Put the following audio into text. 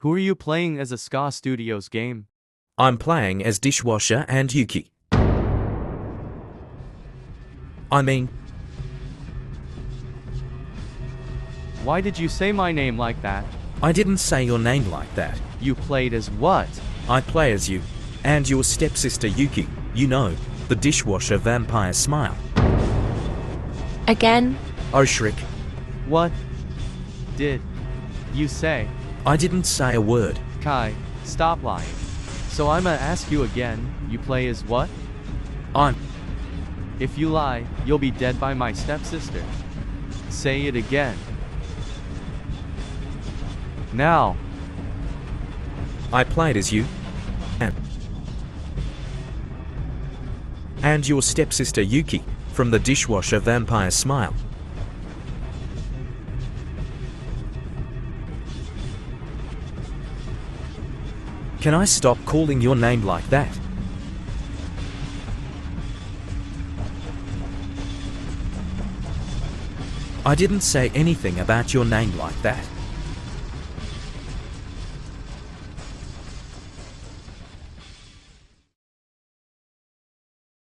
Who are you playing as a Ska Studios game? I'm playing as Dishwasher and Yuki. I mean, Why did you say my name like that? I didn't say your name like that. You played as what? I play as you and your stepsister Yuki. You know, the dishwasher vampire smile. Again? Oh, Shriek. What did you say? I didn't say a word. Kai, stop lying. So I'ma ask you again, you play as what? I'm. If you lie, you'll be dead by my stepsister. Say it again. Now. I played as you and your stepsister Yuki from the dishwasher vampire smile. Can I stop calling your name like that? I didn't say anything about your name like that.